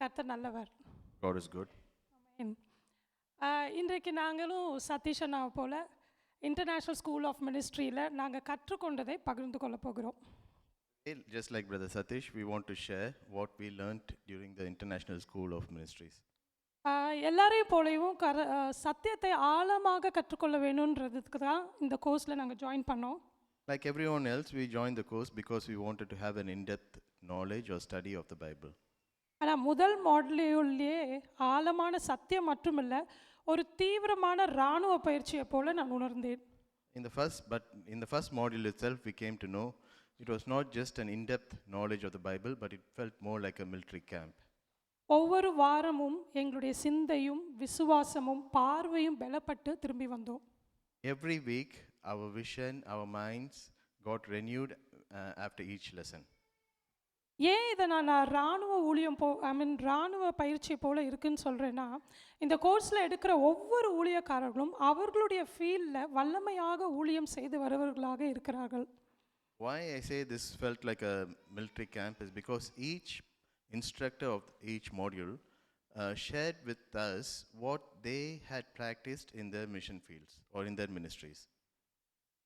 கர்த்தர் நல்லவர். God is good. ஆமென். இன்றைக்கு நாங்களும் சதீஷ் அண்ணா போல இன்டர்நேஷ்னல் ஸ்கூல் ஆஃப் மினிஸ்ட்ரியில் நாங்கள் கற்றுக்கொண்டதை பகிர்ந்து கொள்ள போகிறோம். Just like Brother Satish, we want to share what we learnt during the International School of Ministries. எல்லாரையும் போலவும் சத்தியத்தை ஆழமாக கற்றுக்கொள்ள வேணுன்றதுக்கு தான் இந்த கோர்ஸில் நாங்கள் ஜாயின் பண்ணோம். Like everyone else, we joined the course because we wanted to have an in-depth knowledge or study of the Bible. ஆனால் முதல் மாட்யூல்லையே ஆழமான சத்தியம் மட்டுமில்லை, ஒரு தீவிரமான இராணுவ பயிற்சியை போல நான் உணர்ந்தேன். In the first module itself, we came to know it was not just an in-depth knowledge of the Bible, but it felt more like a military camp. ஒவ்வொரு வாரமும் எங்களுடைய சிந்தையும் விசுவாசமும் பார்வையும் பலப்பட்டு திரும்பி வந்தோம். Every week, our vision, our minds got renewed after each lesson. ஏன் இதை நான் இராணுவ ஊழியம் இராணுவ பயிற்சி போல் இருக்குன்னு சொல்கிறேன்னா, இந்த கோர்ஸில் எடுக்கிற ஒவ்வொரு ஊழியக்காரர்களும் அவர்களுடைய ஃபீல்டில் வல்லமையாக ஊழியம் செய்து வருவர்களாக இருக்கிறார்கள். Why I say this felt like a military camp is because each instructor of each module shared with us what they had practiced in their mission fields or in their ministries.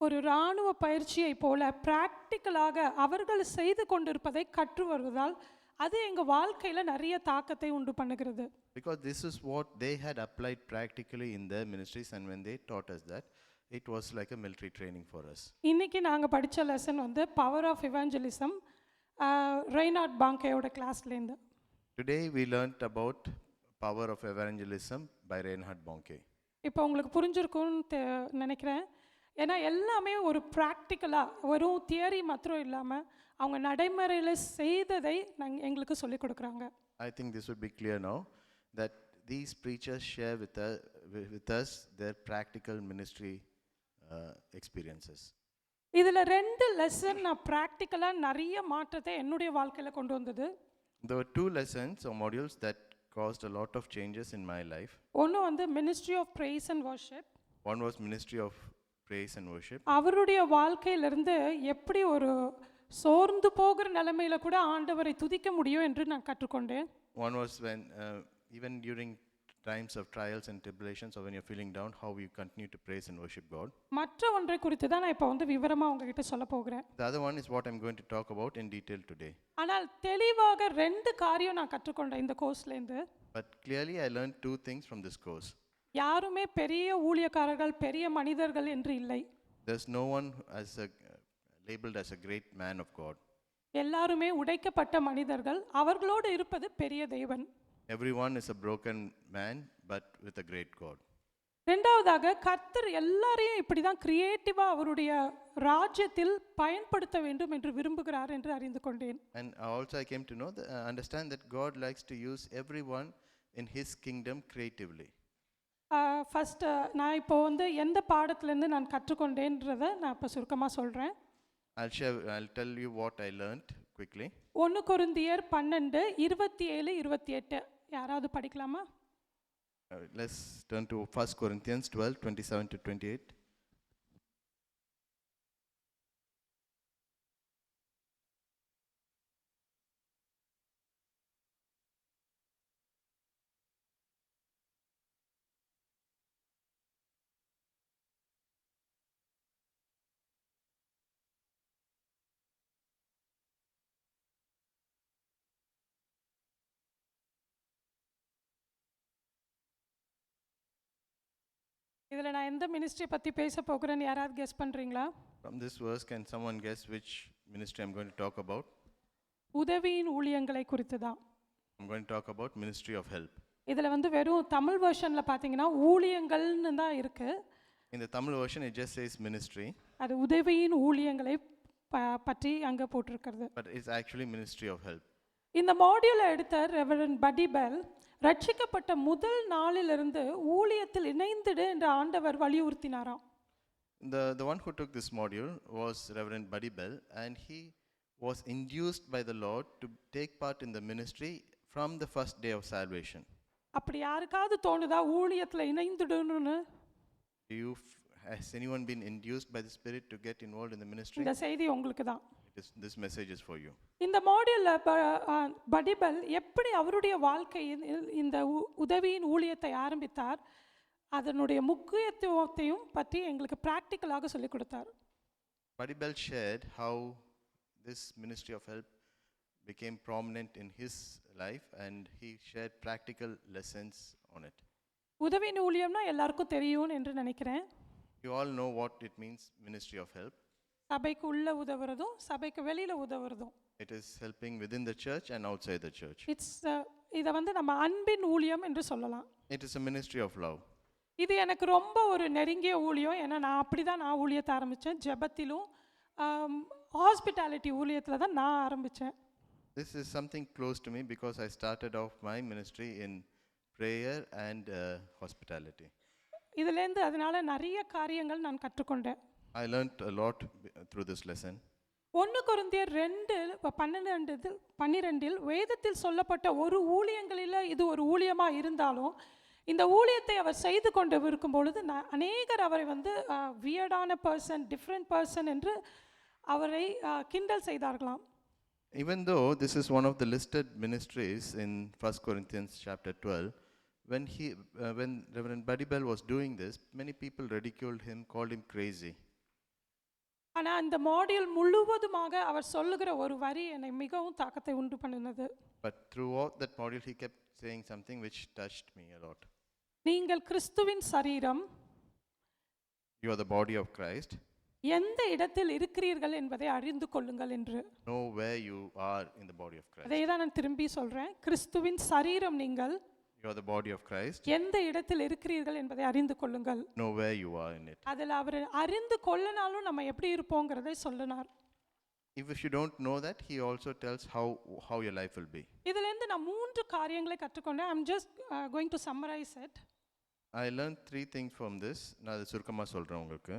ஒரு இராணுவ பயிற்சியை போல பிராக்டிக்கலாக அவர்கள் செய்து கொண்டிருப்பதை கற்று வருவதால் அது எங்கள் வாழ்க்கையில் நிறைய தாக்கத்தை உண்டு பண்ணுகிறது. Because this is what they had applied practically in their ministries, and when they taught us that, it was like a military training for us. இன்னைக்கு நாங்கள் படித்த lesson power of evangelism, Reinhard பாங்கேயோட கிளாஸ்லேருந்து. Today we learnt about power of evangelism by Reinhard Bonnke. இப்போ உங்களுக்கு புரிஞ்சிருக்கும்னு நினைக்கிறேன். ஏன்னா எல்லாமே ஒரு ப்ராக்டிக்கலாக வெறும் தியரி மாத்திரம் இல்லாமல் அவங்க நடைமுறையில் செய்ததை எங்களுக்கு சொல்லிக் கொடுக்குறாங்க. I think this would be clear now that these preachers share with us their practical ministry experiences. இதில் 2 லெசன் நான் ப்ராக்டிக்கலாக நிறைய மாற்றத்தை என்னுடைய வாழ்க்கையில் கொண்டு வந்தது. There were 2 lessons or modules that caused a lot of changes in my life. ஒன்று ministry of praise and worship. One was ministry of praise and worship. அவருடைய வாழ்க்கையிலிருந்து எப்படி ஒரு சோர்ந்து போகிற நிலைமையில கூட ஆண்டவரை துதிக்க முடியும் என்று நான் கற்றுக்கொண்டேன். One was when even during times of trials and tribulations, or when you're feeling down, how you continue to praise and worship God. மற்ற ஒன்றை குறித்து தான் நான் இப்போ விவரமாக உங்ககிட்ட சொல்ல போகிறேன். The other one is what I'm going to talk about in detail today. ஆனால் தெளிவாக 2 காரியம் நான் கற்றுக்கொண்டேன் இந்த கோர்ஸ்லேருந்து. But clearly I learned 2 things from this course. யாருமே பெரிய ஊழியக்காரர்கள் பெரிய மனிதர்கள் என்று இல்லை. There's no one labeled as a great man of God. எல்லாருமே உடைக்கப்பட்ட மனிதர்கள், அவர்களோடு இருப்பது பெரிய தேவன். Everyone is a broken man but with a great God. ரெண்டாவதாக கர்த்தர் எல்லாரையும் இப்படி தான் கிரியேட்டிவாக அவருடைய ராஜ்யத்தில் பயன்படுத்த வேண்டும் என்று விரும்புகிறார் என்று அறிந்து கொண்டேன். And also I came to know understand that God likes to use everyone in his kingdom creatively. First நான் இப்போ எந்த பாடத்துலேருந்து நான் கற்றுக்கொண்டேன்றதை நான் இப்போ சுருக்கமாக சொல்கிறேன். I'll tell you what I learned quickly. 1 கொரிந்தியர் 12:27-28 யாராவது படிக்கலாமா? Let's turn to 1 Corinthians 12:27-28. இதில் நான் எந்த மினிஸ்ட்ரி பற்றி பேச போகிறேன்னு யாராவது கெஸ் பண்ணுறீங்களா? From this verse, can someone guess which ministry I'm going to talk about? உதவியின் ஊழியங்களை குறித்து தான். I'm going to talk about ministry of help. இதில் வெறும் தமிழ் வெர்ஷனில் பார்த்தீங்கன்னா ஊழியங்கள்னு தான் இருக்குது. In the Tamil version it just says ministry. அது உதவியின் ஊழியங்களை பற்றி அங்கே போட்டிருக்கிறது. But it's actually ministry of help. இந்த மாடியூலை எடுத்த ரெவரண்ட் படி பெல் ரட்சிக்கப்பட்ட முதல் நாளிலிருந்து ஊழியத்தில் இணைந்திடு என்று ஆண்டவர் வலியுறுத்தினாராம். The one who took this module was Reverend Buddy Bell, and he was induced by the Lord to take part in the ministry from the first day of salvation. அப்படி யாருக்காவது தோணுதா ஊழியத்தில் இணைந்துடுன்னு? Has anyone been induced by the Spirit to get involved in the ministry? இந்த செய்தி உங்களுக்கு தான். this message is for you. இந்த மாடியூலில் படிபல் எப்படி அவருடைய வாழ்க்கையில் இந்த உதவியின் ஊழியத்தை ஆரம்பித்தார், அதனுடைய முக்கியத்துவத்தையும் பற்றி எங்களுக்கு ப்ராக்டிக்கலாக சொல்லிக் கொடுத்தார். Badibel shared how this ministry of help became prominent in his life, and he shared practical lessons on it. உதவியின் ஊழியம்னா எல்லாருக்கும் தெரியும் என்று நினைக்கிறேன். You all know what it means, ministry of help. சபைக்கு உள்ள உதவுறதும் சபைக்கு வெளியில் உதவுறதும். It is helping within the church and outside the church. இதை நம்ம அன்பின் ஊழியம் என்று சொல்லலாம். It is a ministry of love. இது எனக்கு ரொம்ப ஒரு நெருங்கிய ஊழியம். ஏன்னா நான் அப்படி தான் நான் ஊழியத்தை ஆரம்பித்தேன். ஜெபத்திலும் ஹாஸ்பிட்டாலிட்டி ஊழியத்தில் தான் நான் ஆரம்பித்தேன். This is something close to me because I started off my ministry in prayer and hospitality. இதிலேருந்து அதனால நிறைய காரியங்கள் நான் கற்றுக்கொண்டேன். I learned a lot through this lesson. 1 கொரிந்தியர் 2:12 வேதத்தில் சொல்லப்பட்ட ஒரு ஊழியங்களில் இது ஒரு ஊழியமாக இருந்தாலும் இந்த ஊழியத்தை அவர் செய்து கொண்டு இருக்கும் பொழுது அநேகர் அவரை வியர்டான பர்சன், டிஃப்ரெண்ட் பர்சன் என்று அவரை கிண்டல் செய்தார்களாம். Even though this is one of the listed ministries in 1 Corinthians chapter 12, when Reverend Badibel was doing this, many people ridiculed him, called him crazy. ஆனால் இந்த மாடியூல் முழுவதுமாக அவர் சொல்லுகிற ஒரு வரி என்னை மிகவும் தாக்கத்தை உண்டு பண்ணினது. But throughout that module he kept saying something which touched me a lot. நீங்கள் கிறிஸ்துவின் சரீரம், You are the body of Christ. எந்த இடத்தில் இருக்கிறீர்கள் என்பதை அறிந்து கொள்ளுங்கள் என்று. Know where you are in the body of Christ. அதை தான் நான் திரும்பி சொல்றேன். கிறிஸ்துவின் சரீரம் நீங்கள், You are the body of Christ. எந்த இடத்தில் இருக்கிறீர்கள் என்பதை அறிந்து கொள்ளுங்கள். Know where you are in it. அதில் அவர் அறிந்து கொள்ளனாலும் நம்ம எப்படி இருப்போங்கிறதை சொல்லினார். If you don't know that, he also tells how your life will be. இதிலிருந்து நான் 3 காரியங்களை கற்றுக்கொண்டேன். I'm just going to summarize it. I learned 3 things from this. நான் அதை சுருக்கமா சொல்றேன் உங்களுக்கு.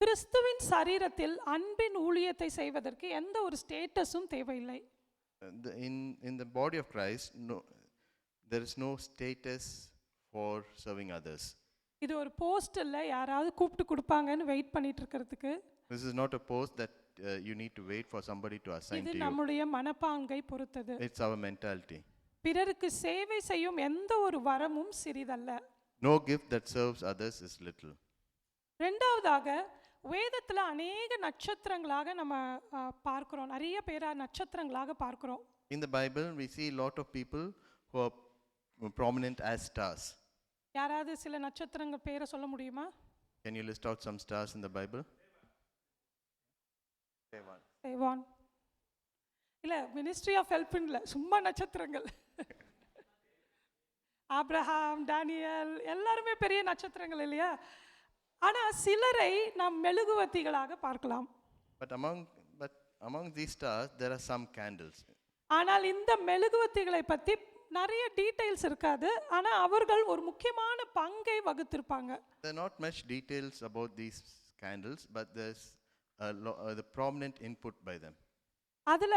கிறிஸ்துவின் சரீரத்தில் அன்பின் ஊழியத்தை செய்வதற்கு எந்த ஒரு ஸ்டேட்டஸும் தேவையில்லை. In the body of Christ, there is no status for serving others. இது ஒரு போஸ்ட் இல்ல யாராவது கூப்பிட்டு கொடுப்பாங்கன்னு வெயிட் பண்ணிட்டு இருக்கிறதுக்கு. This is not a post that you need to wait for somebody to assign to you. இது நம்முடைய மனப்பாங்கை பொறுத்தது. It's our mentality. பிறருக்கு சேவை செய்யும் எந்த ஒரு வரமும் சிறிதல்ல. No gift that serves others is little. இரண்டாவதாக வேதத்தில் அநேக நட்சத்திரங்களாக நம்ம பார்க்கிறோம். நிறைய பேரை நட்சத்திரங்களாக பார்க்கிறோம். In the Bible we see a lot of people who are prominent as stars. யாராவது சில நட்சத்திரங்கள் பேரை சொல்ல முடியுமா? Can you list out some stars in the Bible? Sevan. இல்ல மினிஸ்ட்ரி ஆஃப் ஹெல்ப் இல்ல, சும்மா நட்சத்திரங்கள். ஆபிரகாம், டானியல் எல்லாருமே பெரிய நட்சத்திரங்கள் இல்லையா? ஆனா சிலரை நாம் மெழுகுவர்த்திகளாக பார்க்கலாம். But among these stars there are some candles. ஆனால் இந்த மெழுகுவர்த்திகளை பத்தி நிறைய டீடைல்ஸ் இருக்காது. ஆனா அவர்கள் ஒரு முக்கியமான பங்கை வகித்திருப்பாங்க. There are not much details about these candles, but there's the prominent input by them. அதுல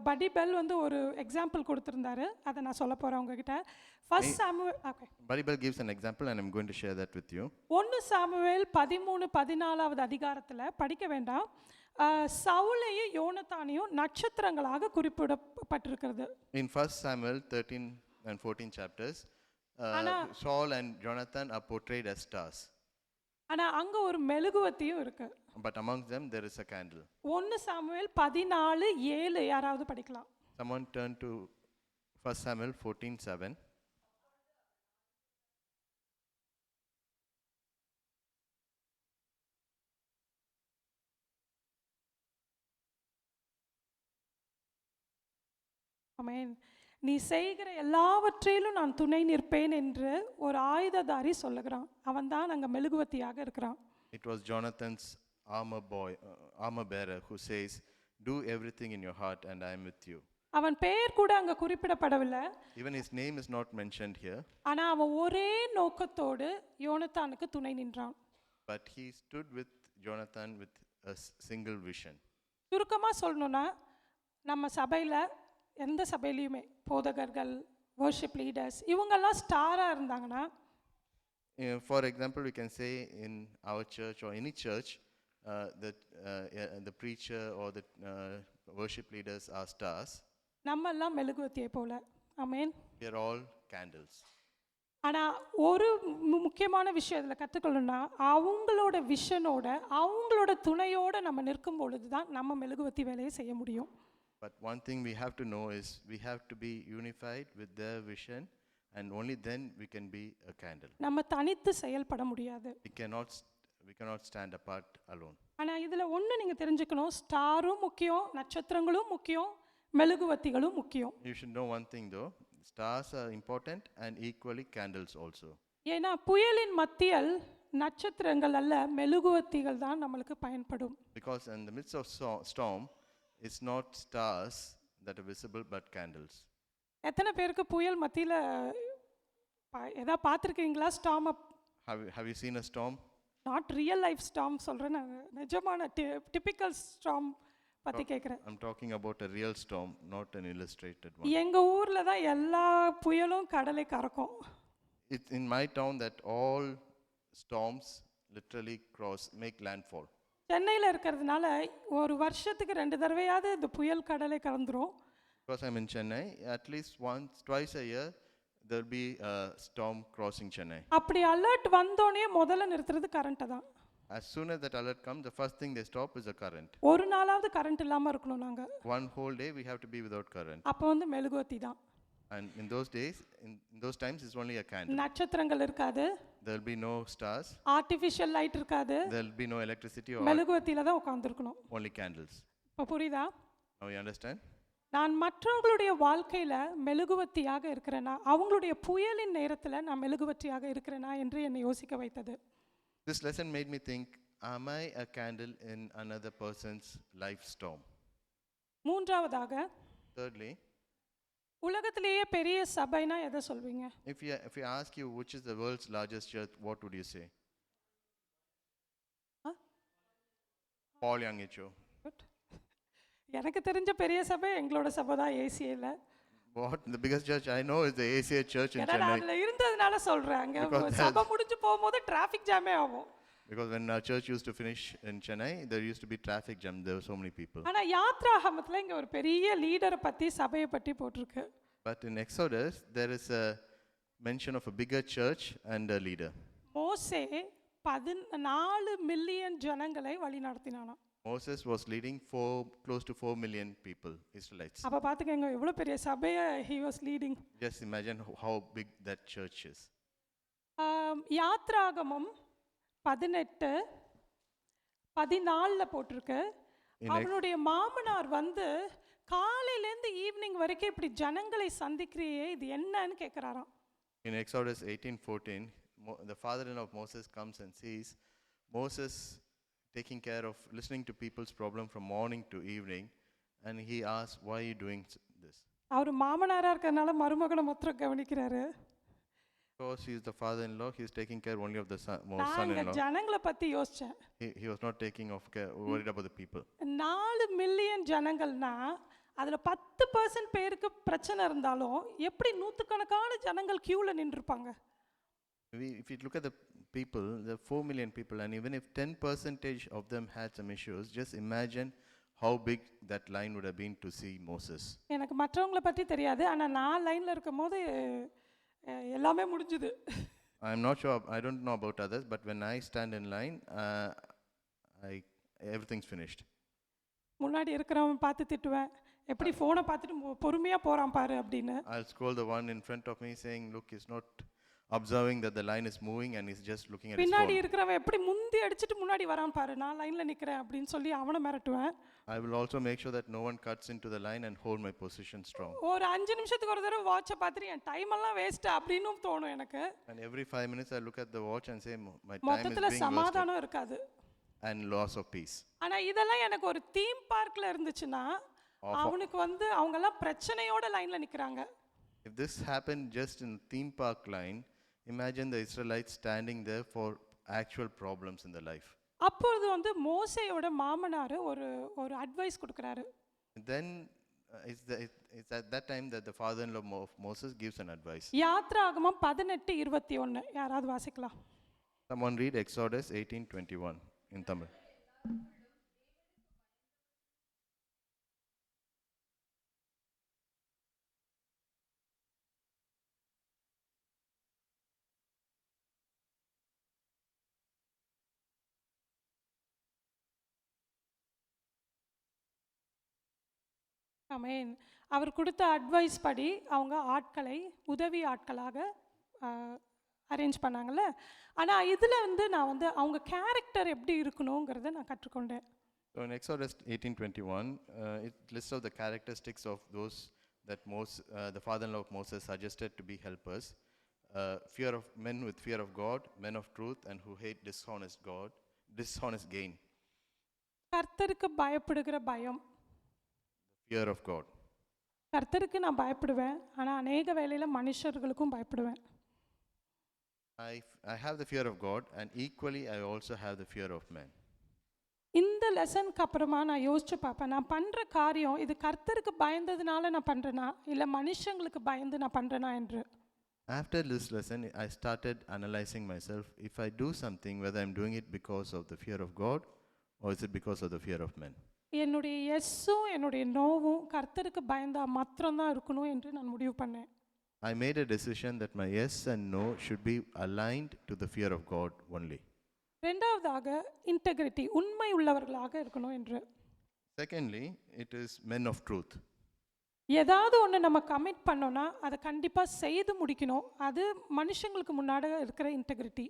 படிபெல் ஒரு எக்ஸாம்பிள் கொடுத்திருந்தாரு. அதை நான் சொல்ல போறேன் உங்ககிட்ட. First Samuel, okay. Badibel gives an example and I'm going to share that with you. 1 Samuel 13-14 அதிகாரத்துல படிக்க வேண்டாம். சவுலையும் யோனத்தானையும் நட்சத்திரங்களாக குறிப்பிடப்பட்டிருக்கிறது. In 1 Samuel 13 and 14 chapters, Saul and Jonathan are portrayed as stars. ஆனா அங்க ஒரு மெழுகுவர்த்தியும் இருக்கு. But among them there is a candle. 1 Samuel 14:7 யாராவது படிக்கலாம்? Someone turn to 1 Samuel 14:7. ஆமென். நீ செய்கிற எல்லாவற்றிலும் நான் துணை நிற்பேன் என்று ஒரு ஆயுததாரி சொல்லுகிறான். அவன் தான் அங்க மெழுகுவர்த்தியாக இருக்கிறான். It was Jonathan's armor bearer who says, "Do everything in your heart and I am with you." அவன் பெயர் கூட அங்க குறிப்பிடப்படவில்லை. Even his name is not mentioned here. ஆனா அவன் ஒரே நோக்கத்தோடு யோனத்தானுக்கு துணை நின்றான். But he stood with Jonathan with a single vision. சுருக்கமா சொல்லணும்னா நம்ம சபையில எந்த சபையிலையுமே போதகர்கள், வர்ஷிப் லீடர்ஸ் இவங்கெல்லாம் ஸ்டாரா இருந்தாங்கன்னா, For example, we can say in our church or any church, the preacher or the worship leaders are stars. நம்ம எல்லாம் மெழுகுவர்த்தியை போல. ஆமென். We are all candles. ஆனா ஒரு முக்கியமான விஷயம் இதில் கற்றுக்கொள்ளணும்னா, அவங்களோட விஷனோட அவங்களோட துணையோட நம்ம நிற்கும் பொழுது தான் நம்ம மெழுகுவர்த்தி வேலையை செய்ய முடியும். But one thing we have to know is we have to be unified with their vision, and only then we can be a candle. நம்ம தனித்து செயல்பட முடியாது. We cannot stand apart alone. ஆனா இதுல ஒண்ணு நீங்க தெரிஞ்சுக்கணும், ஸ்டாரும் முக்கியம், நட்சத்திரங்களும் முக்கியம், மெழுகுவர்த்திகளும் முக்கியம். You should know one thing though, stars are important and equally candles also. ஏன்னா புயலின் மத்தியில் நட்சத்திரங்கள் அல்ல மெழுகுவர்த்திகள் தான் நம்மளுக்கு பயன்படும். Because in the midst of storm, it's not stars that are visible but candles. எத்தனை பேருக்கு புயல் மத்தியில் ஏதா பார்த்துருக்கீங்களா? Storm Have you seen a storm? Not real life storm சொல்கிறேன், நான் நிஜமான டிபிக்கல் ஸ்டாம் பற்றி கேட்குறேன். I'm talking about a real storm, not an illustrated one. எங்கள் ஊரில் தான் எல்லா புயலும் கடலை கறக்கும். It's in my town that all storms literally make landfall. சென்னையில் இருக்கிறதுனால ஒரு வருஷத்துக்கு 2 தடவையாவது இந்த புயல் கடலை கறந்துரும். Because I'm in Chennai, at least twice a year there'll be a storm crossing Chennai. அப்படி அலர்ட் வந்தோடனே முதல்ல நிறுத்துறது கரண்ட்டை தான். As soon as that alert comes, the first thing they stop is the current. ஒரு நாளாவது கரண்ட் இல்லாமல் இருக்கணும் நாங்கள். One whole day we have to be without current. அப்போ வந்து மெழுகுவர்த்தி தான். And in those days, in those times, it's only a candle. நட்சத்திரங்கள் இருக்காது, There'll be no stars, artificial light இருக்காது, there'll be no electricity or மெழுகுவர்த்தியில தான் உட்காந்துருக்கணும். only candles. இப்போ புரியுதா? Now you understand? நான் மற்றவங்களுடைய வாழ்க்கையில் மெழுகுவர்த்தியாக இருக்கிறேனா, அவங்களுடைய புயலின் நேரத்தில் நான் மெழுகுவர்த்தியாக இருக்கிறேனா என்று என்னை யோசிக்க வைத்தது. This lesson made me think, am I a candle in another person's life storm? மூன்றாவதாக, Thirdly, உலகத்திலேயே பெரிய சபைனா எதை சொல்வீங்க? if we ask you which is the world's largest church, what would you say? Paul Young Cho. எனக்கு தெரிஞ்ச பெரிய சபை எங்களோட சபை தான், ஏசியில். What? The biggest church I know is the ACA church in ஏன்னா நான் Chennai. அதில் இருந்ததுனால சொல்கிறேன். அங்கே சபை முடிஞ்சு போகும்போது டிராஃபிக் ஜாமே ஆகும். Because when our church used to finish in Chennai, there used to be traffic jam. There were so many people. ஆனால் யாத்ராகமத்தில் இங்கே ஒரு பெரிய லீடரை பற்றி, சபையை பற்றி போட்டிருக்கு. But in Exodus, there is a mention of a bigger church and a leader. மோசே 14 million ஜனங்களை வழி நடத்தினானா. Moses was leading close to 4 million people, Israelites. அப்போ பார்த்துக்கங்க எவ்வளோ பெரிய சபையை he was leading. Just imagine how big that church is. யாத்ராகமம் 18:14 போட்டிருக்கு. அவனுடைய மாமனார் வந்து காலையிலேருந்து ஈவினிங் வரைக்கும் இப்படி ஜனங்களை சந்திக்கிறியே, இது என்னன்னு கேட்குறாராம். In Exodus 18:14, the father-in-law of Moses comes and sees Moses taking care of listening to people's problem from morning to evening, and he asks, why are you doing this? அவர் மாமனாராக இருக்கிறதுனால மருமகளை மொத்தம் கவனிக்கிறாரு. Because he is the father-in-law, he is taking care only of the நான் son-in-law. ஜனங்களை பற்றி யோசித்தேன். He was not worried about the people. 4 million ஜனங்கள்னா அதில் 10% பேருக்கு பிரச்சனை இருந்தாலும் எப்படி நூற்றுக்கணக்கான ஜனங்கள் கியூவில் நின்றுருப்பாங்க? If you look at the people, there are 4 million people, and even if 10% of them had some issues, just imagine how big that line would have been to see Moses. எனக்கு மற்றவங்களை பற்றி தெரியாது, ஆனால் நான் லைனில் இருக்கும் போது எல்லாமே முடிஞ்சுது. I'm not sure, I don't know about others, but when I stand in line, everything's finished. முன்னாடி இருக்கிறவன் பார்த்து திட்டுவேன், எப்படி ஃபோனை பார்த்துட்டு பொறுமையாக போகிறான் பாரு அப்படின்னு. I'll scold the one in front of me saying, look, he's not observing that the line is moving and he's just looking at his phone. பின்னாடி இருக்கிறவன் எப்படி முந்தி அடிச்சிட்டு முன்னாடி வரான் பாரு, நான் லைனில் நிற்கிறேன் அப்படின்னு சொல்லி அவனை மிரட்டுவேன். I will also make sure that no one cuts into the line and hold my position strong. ஒரு 5 நிமிஷத்துக்கு ஒரு தடவை வாட்சை பார்த்துட்டு என் டைம் எல்லாம் வேஸ்ட் அப்படின்னு தோணும் எனக்கு. And every 5 minutes I look at the watch and say, my time is மொத்தத்தில் being wasted. சமாதானம் இருக்காது. And loss of peace. ஆனால் இதெல்லாம் எனக்கு ஒரு தீம் பார்க்கில் இருந்துச்சுன்னா அவனுக்கு வந்து அவங்கெல்லாம் பிரச்சனையோட லைனில் நிற்கிறாங்க. If this happened just in theme park line, imagine the Israelites standing there for actual problems in their life. அப்பொழுது வந்து மோசேயோட மாமனார் ஒரு அட்வைஸ் கொடுக்குறாரு. Then it's at that time that the father-in-law of Moses gives an advice. யாத்ராகமம் 18:21 யாராவது வாசிக்கலாம்? Someone read Exodus 18:21 in Tamil. ஆமென். அவர் கொடுத்த advice படி அவங்க ஆட்களை உதவி ஆட்களாக அரேஞ்ச் பண்ணாங்கல்ல. ஆனா இதுல வந்து நான் வந்து அவங்க கேரக்டர் எப்படி இருக்கணுங்கிறத நான் கற்றுக்கொண்டேன். So in Exodus 18:21, it lists out the characteristics of those that the father-in-law of Moses suggested to be helpers. Fear of men with fear of God, men of truth, and who hate dishonest gain. கர்த்தருக்கு பயப்படுகிற பயம். Fear of God. கர்த்தருக்கு நான் பயப்படுவேன். ஆனா அநேக வேளையில மனுஷர்களுக்கும் பயப்படுவேன். I have the fear of God, and equally I also have the fear of men. இந்த லெசனுக்கு அப்புறமா நான் யோசிச்சு பார்ப்பேன், நான் பண்ற காரியம் இது கர்த்தருக்கு பயந்ததுனால நான் பண்றேனா இல்ல மனுஷங்களுக்கு பயந்து நான் பண்றேனா என்று. After this lesson, I started analyzing myself. If I do something, whether I'm doing it because of the fear of God or is it because of the fear of men. என்னுடைய எஸ்ஸும் என்னுடைய நோவும் கர்த்தருக்கு பயந்தா மாத்திரம்தான் இருக்கணும் என்று நான் முடிவு பண்ணேன். I made a decision that my yes and no should be aligned to the fear of God only. இரண்டாவதாக இன்டெகிரிட்டி, உண்மை உள்ளவர்களாக இருக்கணும் என்று. Secondly, it is men of truth. ஏதாவது ஒன்று நம்ம கமிட் பண்ணோன்னா அதை கண்டிப்பாக செய்து முடிக்கணும். அது மனுஷங்களுக்கு முன்னாடி இருக்கிற integrity.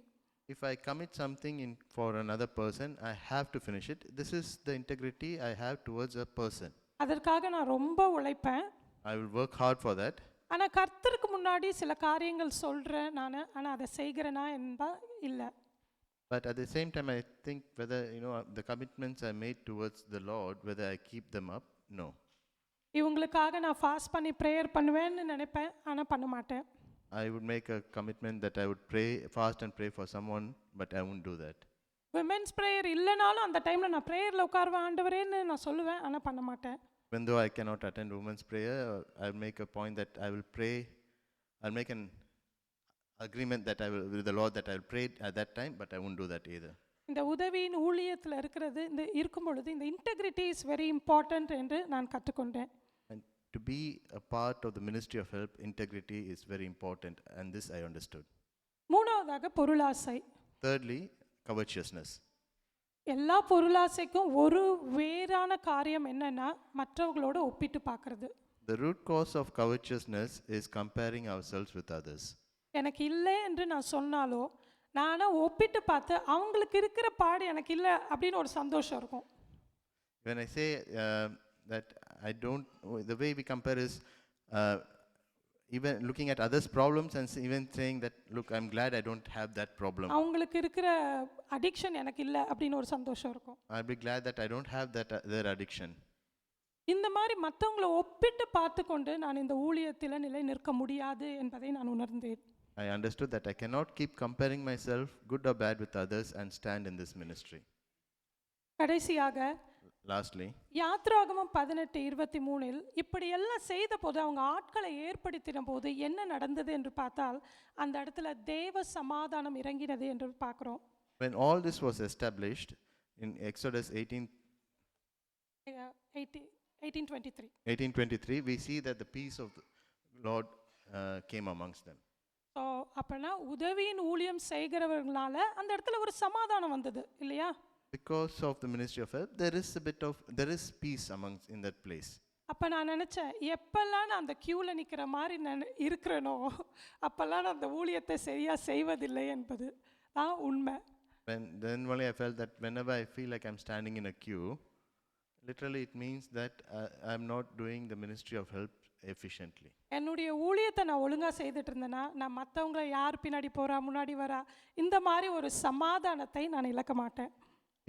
If I commit something for another person, I have to finish it. This is the integrity I have towards a person. அதற்காக நான் ரொம்ப உழைப்பேன். I will work hard for that. ஆனால் கர்த்தருக்கு முன்னாடி சில காரியங்கள் சொல்கிறேன் நான், ஆனால் அதை செய்கிறேனா என்பா இல்லை. But at the same time, I think whether, the commitments I made towards the Lord, whether I keep them up, no. இவங்களுக்காக நான் ஃபாஸ்ட் பண்ணி ப்ரேயர் பண்ணுவேன்னு நினைப்பேன், ஆனால் பண்ண மாட்டேன். I would make a commitment that I would fast and pray for someone, but I won't do that. Women's prayer இல்லைனாலும் அந்த டைமில் நான் ப்ரேயரில் உட்காருவேன் ஆண்டவரேன்னு நான் சொல்லுவேன், ஆனால் பண்ண மாட்டேன். Even though I cannot attend women's prayer, I'll make a point that I will pray. I'll make an agreement that I will with the Lord that I will pray at that time, but I won't do that either. இந்த உதவியின் ஊழியத்தில் இருக்கிறது இந்த இருக்கும் பொழுது இந்த integrity is very important என்று நான் கற்றுக்கொண்டேன். And to be a part of the ministry of help, integrity is very important, and this I understood. மூணாவதாக பொருளாசை. Thirdly, covetousness. எல்லா பொருளாசைக்கும் ஒரு வேறான காரியம் என்னன்னா மற்றவங்களோட ஒப்பிட்டு பார்க்கறது. The root cause of covetousness is comparing ourselves with others. எனக்கு இல்லை என்று நான் சொன்னாலோ நானா ஒப்பிட்டு பார்த்து அவங்களுக்கு இருக்கிற பாடு எனக்கு இல்லை அப்படின்னு ஒரு சந்தோஷம் இருக்கும். When I say that I don't, the way we compare is even looking at others' problems and even saying that, look, I'm glad I don't have that problem. அவங்களுக்கு இருக்கிற அடிக்ஷன் எனக்கு இல்லை அப்படின்னு ஒரு சந்தோஷம் இருக்கும். I'll be glad that I don't have their addiction. இந்த மாதிரி மற்றவங்களை ஒப்பிட்டு பார்த்து கொண்டு நான் இந்த ஊழியத்தில் நிலை நிற்க முடியாது என்பதை நான் உணர்ந்தேன். I understood that I cannot keep comparing myself, good or bad, with others and stand in this ministry. கடைசியாக Lastly, யாத்ராகமம் 18:23 இப்படி எல்லாம் செய்த போது அவங்க ஆட்களை ஏற்படுத்தின போது என்ன நடந்தது என்று பார்த்தால் அந்த இடத்துல தேவ சமாதானம் இறங்கினது என்று பார்க்கிறோம். when all this was established in Exodus 18:23, we see that the peace of the Lord came amongst them. So அப்போனா உதவியின் ஊழியம் செய்கிறவர்களால அந்த இடத்துல ஒரு சமாதானம் வந்தது இல்லையா? Because of the ministry of help, there is peace in that place. அப்போ நான் நினச்சேன் எப்பெல்லாம் நான் அந்த க்யூவில் நிற்கிற மாதிரி நான் இருக்கிறேனோ அப்போல்லாம் நான் அந்த ஊழியத்தை சரியாக செய்வதில்லை என்பது தான் உண்மை. Then only I felt that whenever I feel like I'm standing in a queue, literally it means that I'm not doing the ministry of help efficiently. என்னுடைய ஊழியத்தை நான் ஒழுங்காக செய்துட்டு இருந்தேன்னா நான் மற்றவங்களை யார் பின்னாடி போகிறா முன்னாடி வரா இந்த மாதிரி ஒரு சமாதானத்தை நான் இழக்க மாட்டேன்.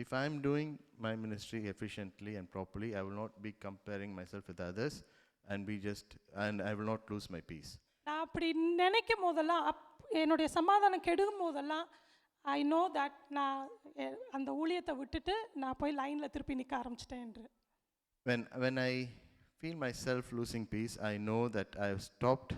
If I'm doing my ministry efficiently and properly, I will not be comparing myself with others and I will not lose my peace. நான் அப்படி நினைக்கும் போதெல்லாம் என்னுடைய சமாதானம் கெடுக்கும் போதெல்லாம் ஐ நோ தட் நான் அந்த ஊழியத்தை விட்டுட்டு நான் போய் லைனில் திருப்பி நிற்க ஆரம்பிச்சிட்டேன் என்று. When I feel myself losing peace, I know that I have stopped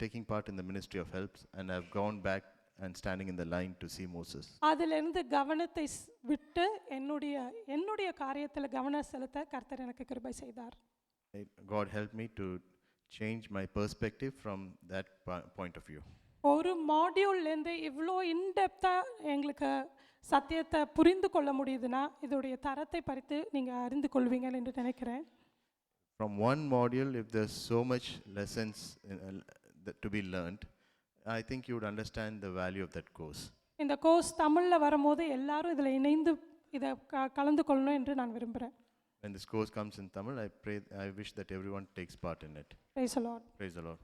taking part in the ministry of helps and I've gone back and standing in the line to see Moses. அதிலிருந்து கவனத்தை விட்டு என்னுடைய காரியத்தில் கவனம் செலுத்த கர்த்தர் எனக்கு கிருபை செய்தார். God helped me to change my perspective from that point of view. ஒரு மாடியூல்லேருந்து இவ்வளோ இன்டெப்த்தாக எங்களுக்கு சத்தியத்தை புரிந்து கொள்ள முடியுதுன்னா இதோடைய தரத்தை பறித்து நீங்கள் அறிந்து கொள்வீங்க என்று நினைக்கிறேன். From one module, if there's so much lessons to be learned, I think you would understand the value of that course. இந்த கோர்ஸ் தமிழில் வரும்போது எல்லாரும் இதில் இணைந்து இதை கலந்து கொள்ளணும் என்று நான் விரும்புகிறேன். When this course comes in Tamil, I wish that everyone takes part in it. Praise the Lord. Praise the Lord.